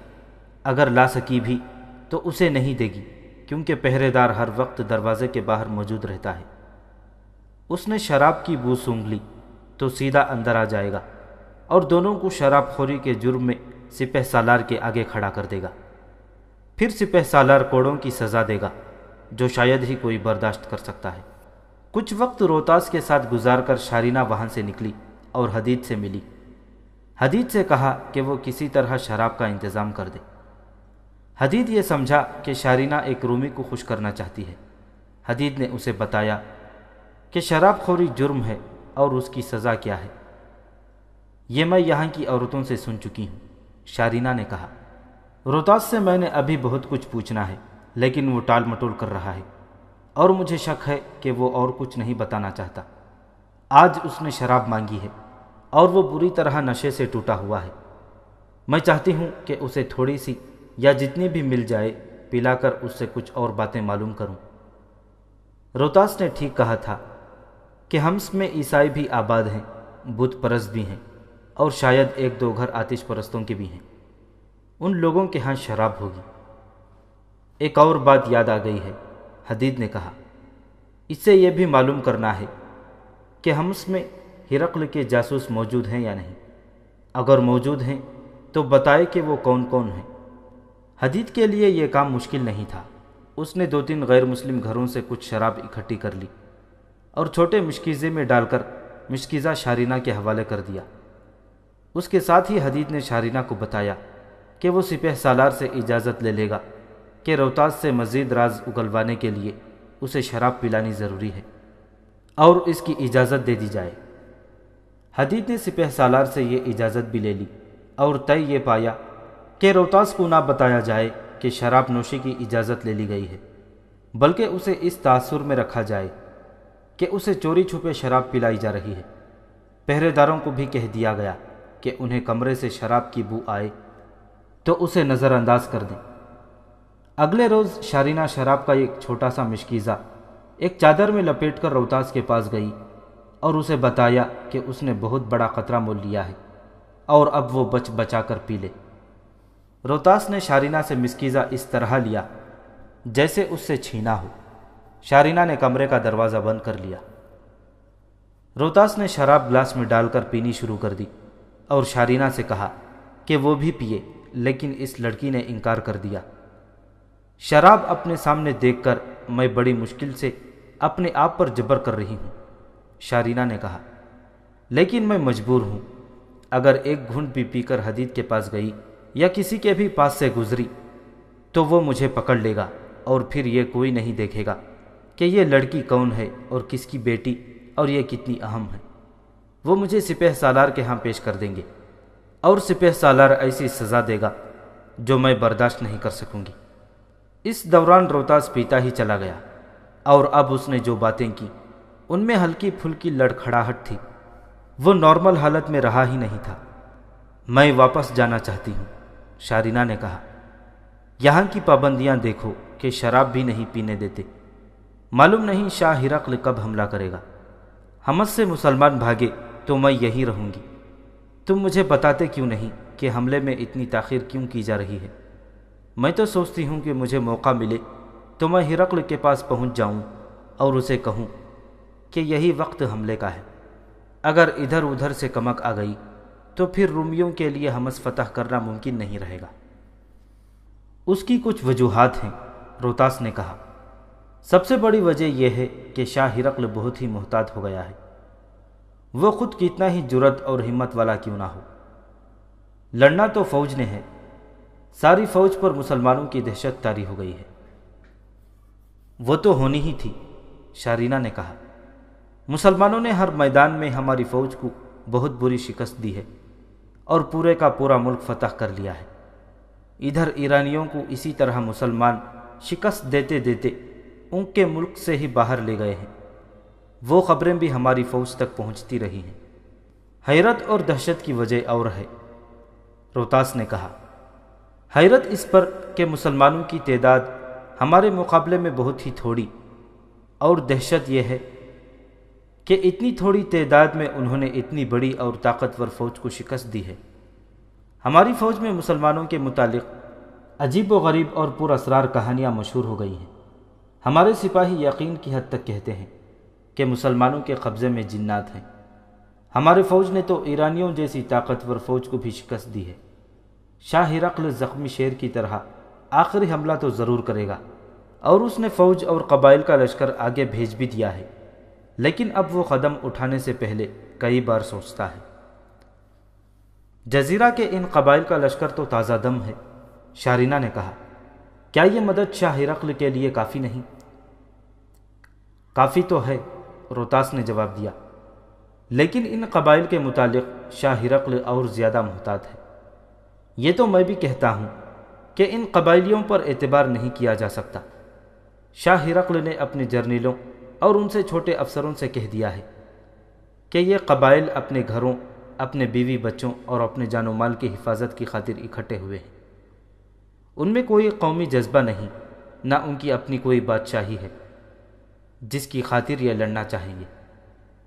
اگر لا سکی بھی تو اسے نہیں دے گی، کیونکہ پہرے دار ہر وقت دروازے کے باہر موجود رہتا ہے۔ اس نے شراب کی بو سونگھ لی تو سیدھا اندر آ جائے گا اور دونوں کو شراب خوری کے جرم میں سپہ سالار کے آگے کھڑا کر دے گا۔ پھر سپہ سالار کوڑوں کی سزا دے گا، جو شاید ہی کوئی برداشت کر سکتا ہے۔ کچھ وقت روتاس کے ساتھ گزار کر شارینہ وہاں سے نکلی اور حدید سے ملی۔ حدید سے کہا کہ وہ کسی طرح شراب کا انتظام کر دے۔ حدید یہ سمجھا کہ شارینہ ایک رومی کو خوش کرنا چاہتی ہے۔ حدید نے اسے بتایا کہ شراب خوری جرم ہے اور اس کی سزا کیا ہے۔ یہ میں یہاں کی عورتوں سے سن چکی ہوں، شارینہ نے کہا۔ روتاس سے میں نے ابھی بہت کچھ پوچھنا ہے، لیکن وہ ٹال مٹول کر رہا ہے اور مجھے شک ہے کہ وہ اور کچھ نہیں بتانا چاہتا۔ آج اس نے شراب مانگی ہے اور وہ بری طرح نشے سے ٹوٹا ہوا ہے۔ میں چاہتی ہوں کہ اسے تھوڑی سی یا جتنی بھی مل جائے پلا کر اس سے کچھ اور باتیں معلوم کروں۔ روتاس نے ٹھیک کہا تھا کہ ہمس میں عیسائی بھی آباد ہیں، بت پرست بھی ہیں، اور شاید ایک دو گھر آتش پرستوں کے بھی ہیں۔ ان لوگوں کے ہاں شراب ہوگی۔ ایک اور بات یاد آ گئی ہے، حدید نے کہا۔ اس سے یہ بھی معلوم کرنا ہے کہ ہمس میں ہرقل کے جاسوس موجود ہیں یا نہیں۔ اگر موجود ہیں تو بتائے کہ وہ کون کون ہیں۔ حدید کے لیے یہ کام مشکل نہیں تھا۔ اس نے 2-3 غیر مسلم گھروں سے کچھ شراب اکٹھی کر لی اور چھوٹے مشکیزے میں ڈال کر مشکیزہ شارینہ کے حوالے کر دیا۔ اس کے ساتھ ہی حدید نے شارینہ کو بتایا کہ وہ سپہ سالار سے اجازت لے لے گا کہ روتاس سے مزید راز اگلوانے کے لیے اسے شراب پلانی ضروری ہے اور اس کی اجازت دے دی جائے۔ حدید نے سپہ سالار سے یہ اجازت بھی لے لی اور طے یہ پایا کہ روتاس کو نہ بتایا جائے کہ شراب نوشی کی اجازت لے لی گئی ہے، بلکہ اسے اس تاثر میں رکھا جائے کہ اسے چوری چھپے شراب پلائی جا رہی ہے۔ پہرے داروں کو بھی کہہ دیا گیا کہ انہیں کمرے سے شراب کی بو آئے تو اسے نظر انداز کر دیں۔ اگلے روز شارینہ شراب کا ایک چھوٹا سا مشکیزہ ایک چادر میں لپیٹ کر روتاس کے پاس گئی اور اسے بتایا کہ اس نے بہت بڑا خطرہ مول لیا ہے اور اب وہ بچ بچا کر پی لے۔ روتاس نے شارینہ سے مشکیزہ اس طرح لیا جیسے اس سے چھینا ہو۔ شارینہ نے کمرے کا دروازہ بند کر لیا۔ روتاس نے شراب گلاس میں ڈال کر پینی شروع کر دی اور شارینہ سے کہا کہ وہ بھی پیے، لیکن اس لڑکی نے انکار کر دیا۔ شراب اپنے سامنے دیکھ کر میں بڑی مشکل سے اپنے آپ پر جبر کر رہی ہوں، شارینہ نے کہا، لیکن میں مجبور ہوں۔ اگر ایک گھونٹ بھی پی کر حدید کے پاس گئی یا کسی کے بھی پاس سے گزری تو وہ مجھے پکڑ لے گا اور پھر یہ کوئی نہیں دیکھے گا کہ یہ لڑکی کون ہے اور کس کی بیٹی اور یہ کتنی اہم ہے۔ وہ مجھے سپہ سالار کے ہاں پیش کر دیں گے اور سپہ سالار ایسی سزا دے گا جو میں برداشت نہیں کر سکوں گی۔ اس دوران روتاس پیتا ہی چلا گیا اور اب اس نے جو باتیں کی ان میں ہلکی پھلکی لڑکھڑاہٹ تھی۔ وہ نارمل حالت میں رہا ہی نہیں تھا۔ میں واپس جانا چاہتی ہوں، شارینہ نے کہا۔ یہاں کی پابندیاں دیکھو کہ شراب بھی نہیں پینے دیتے۔ معلوم نہیں شاہ ہرقل کب حملہ کرے گا۔ حمس سے مسلمان بھاگے تو میں یہی رہوں گی۔ تم مجھے بتاتے کیوں نہیں کہ حملے میں اتنی تاخیر کیوں کی جا رہی ہے؟ میں تو سوچتی ہوں کہ مجھے موقع ملے تو میں ہرقل کے پاس پہنچ جاؤں اور اسے کہوں کہ یہی وقت حملے کا ہے۔ اگر ادھر ادھر سے کمک آ گئی تو پھر رومیوں کے لیے حمس فتح کرنا ممکن نہیں رہے گا۔ اس کی کچھ وجوہات ہیں، روتاس نے کہا۔ سب سے بڑی وجہ یہ ہے کہ شاہ ہرقل بہت ہی محتاط ہو گیا ہے۔ وہ خود کتنا ہی جرأت اور ہمت والا کیوں نہ ہو، لڑنا تو فوج نے ہے۔ ساری فوج پر مسلمانوں کی دہشت طاری ہو گئی ہے۔ وہ تو ہونی ہی تھی، شارینہ نے کہا۔ مسلمانوں نے ہر میدان میں ہماری فوج کو بہت بری شکست دی ہے اور پورے کا پورا ملک فتح کر لیا ہے۔ ادھر ایرانیوں کو اسی طرح مسلمان شکست دیتے دیتے ان کے ملک سے ہی باہر لے گئے ہیں۔ وہ خبریں بھی ہماری فوج تک پہنچتی رہی ہیں۔ حیرت اور دہشت کی وجہ اور ہے، روتاس نے کہا۔ حیرت اس پر کہ مسلمانوں کی تعداد ہمارے مقابلے میں بہت ہی تھوڑی، اور دہشت یہ ہے کہ اتنی تھوڑی تعداد میں انہوں نے اتنی بڑی اور طاقتور فوج کو شکست دی ہے۔ ہماری فوج میں مسلمانوں کے متعلق عجیب و غریب اور پر اسرار کہانیاں مشہور ہو گئی ہیں۔ ہمارے سپاہی یقین کی حد تک کہتے ہیں کہ مسلمانوں کے قبضے میں جنات ہیں۔ ہمارے فوج نے تو ایرانیوں جیسی طاقتور فوج کو بھی شکست دی ہے۔ شاہ ہرقل زخمی شیر کی طرح آخری حملہ تو ضرور کرے گا، اور اس نے فوج اور قبائل کا لشکر آگے بھیج بھی دیا ہے، لیکن اب وہ قدم اٹھانے سے پہلے کئی بار سوچتا ہے۔ جزیرہ کے ان قبائل کا لشکر تو تازہ دم ہے، شارینہ نے کہا۔ کیا یہ مدد شاہ ہرقل کے لیے کافی نہیں؟ کافی تو ہے، روتاس نے جواب دیا، لیکن ان قبائل کے متعلق شاہ ہرقل اور زیادہ محتاط ہے۔ یہ تو میں بھی کہتا ہوں کہ ان قبائلیوں پر اعتبار نہیں کیا جا سکتا۔ شاہ ہرقل نے اپنے جرنیلوں اور ان سے چھوٹے افسروں سے کہہ دیا ہے کہ یہ قبائل اپنے گھروں، اپنے بیوی بچوں اور اپنے جان و مال کی حفاظت کی خاطر اکٹھے ہوئے ہیں۔ ان میں کوئی قومی جذبہ نہیں، نہ ان کی اپنی کوئی بادشاہی ہے جس کی خاطر یہ لڑنا چاہیں گے۔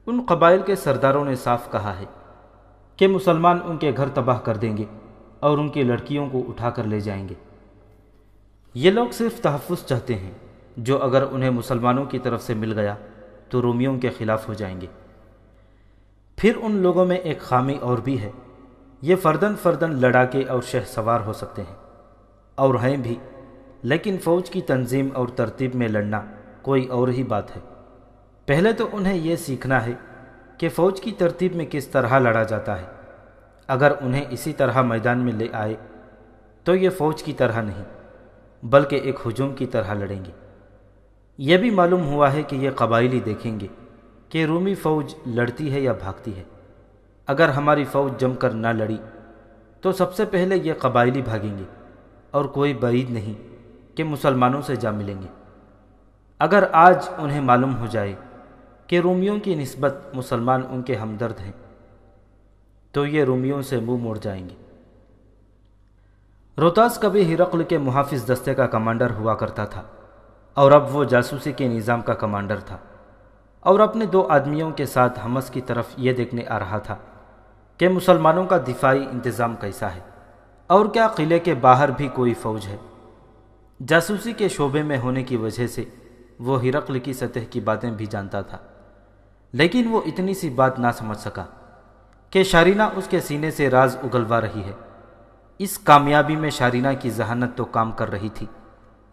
ان قبائل کے سرداروں نے صاف کہا ہے کہ مسلمان ان کے گھر تباہ کر دیں گے اور ان کی لڑکیوں کو اٹھا کر لے جائیں گے۔ یہ لوگ صرف تحفظ چاہتے ہیں، جو اگر انہیں مسلمانوں کی طرف سے مل گیا تو رومیوں کے خلاف ہو جائیں گے۔ پھر ان لوگوں میں ایک خامی اور بھی ہے، یہ فردن فردن لڑاکے اور شہ سوار ہو سکتے ہیں، اور ہیں بھی، لیکن فوج کی تنظیم اور ترتیب میں لڑنا کوئی اور ہی بات ہے۔ پہلے تو انہیں یہ سیکھنا ہے کہ فوج کی ترتیب میں کس طرح لڑا جاتا ہے۔ اگر انہیں اسی طرح میدان میں لے آئے تو یہ فوج کی طرح نہیں بلکہ ایک ہجوم کی طرح لڑیں گے۔ یہ بھی معلوم ہوا ہے کہ یہ قبائلی دیکھیں گے کہ رومی فوج لڑتی ہے یا بھاگتی ہے۔ اگر ہماری فوج جم کر نہ لڑی تو سب سے پہلے یہ قبائلی بھاگیں گے، اور کوئی بعید نہیں کہ مسلمانوں سے جا ملیں گے۔ اگر آج انہیں معلوم ہو جائے کہ رومیوں کی نسبت مسلمان ان کے ہمدرد ہیں تو یہ رومیوں سے منہ موڑ جائیں گے۔ روتاس کبھی ہرقل کے محافظ دستے کا کمانڈر ہوا کرتا تھا، اور اب وہ جاسوسی کے نظام کا کمانڈر تھا، اور اپنے 2 آدمیوں کے ساتھ حمص کی طرف یہ دیکھنے آ رہا تھا کہ مسلمانوں کا دفاعی انتظام کیسا ہے، اور کیا قلعے کے باہر بھی کوئی فوج ہے۔ جاسوسی کے شعبے میں ہونے کی وجہ سے وہ ہرقل کی سطح کی باتیں بھی جانتا تھا، لیکن وہ اتنی سی بات نہ سمجھ سکا کہ شارینہ اس کے سینے سے راز اگلوا رہی ہے۔ اس کامیابی میں شارینہ کی ذہانت تو کام کر رہی تھی،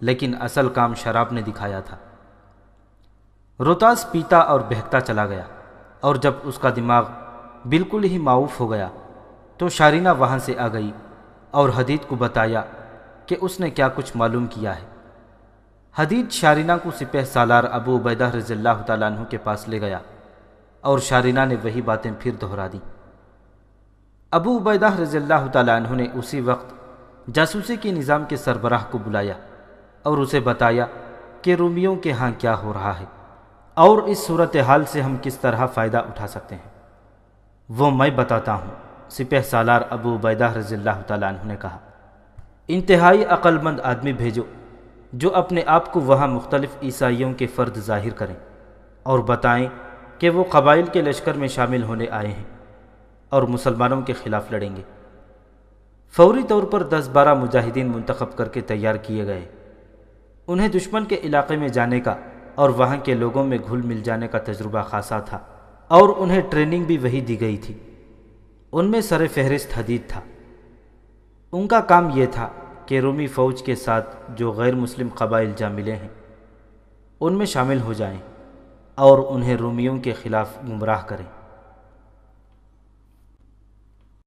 لیکن اصل کام شراب نے دکھایا تھا۔ روتاس پیتا اور بہکتا چلا گیا، اور جب اس کا دماغ بالکل ہی معاف ہو گیا تو شارینہ وہاں سے آ گئی اور حدید کو بتایا کہ اس نے کیا کچھ معلوم کیا ہے۔ حدید شارینہ کو سپہ سالار ابو عبیدہ رضی اللہ تعالیٰ عنہ کے پاس لے گیا، اور شارینہ نے وہی باتیں پھر دہرا دیں۔ ابو عبیدہ رضی اللہ تعالیٰ عنہ نے اسی وقت جاسوسی کے نظام کے سربراہ کو بلایا اور اسے بتایا کہ رومیوں کے ہاں کیا ہو رہا ہے، اور اس صورتحال سے ہم کس طرح فائدہ اٹھا سکتے ہیں۔ وہ میں بتاتا ہوں، سپہ سالار ابو عبیدہ رضی اللہ تعالیٰ عنہ نے کہا۔ انتہائی عقل مند آدمی بھیجو جو اپنے آپ کو وہاں مختلف عیسائیوں کے فرد ظاہر کریں اور بتائیں کہ وہ قبائل کے لشکر میں شامل ہونے آئے ہیں اور مسلمانوں کے خلاف لڑیں گے۔ فوری طور پر 10-12 مجاہدین منتخب کر کے تیار کیے گئے۔ انہیں دشمن کے علاقے میں جانے کا اور وہاں کے لوگوں میں گھل مل جانے کا تجربہ خاصا تھا، اور انہیں ٹریننگ بھی وہی دی گئی تھی۔ ان میں سر فہرست حدید تھا۔ ان کا کام یہ تھا کہ رومی فوج کے ساتھ جو غیر مسلم قبائل جا ملے ہیں ان میں شامل ہو جائیں اور انہیں رومیوں کے خلاف گمراہ کریں۔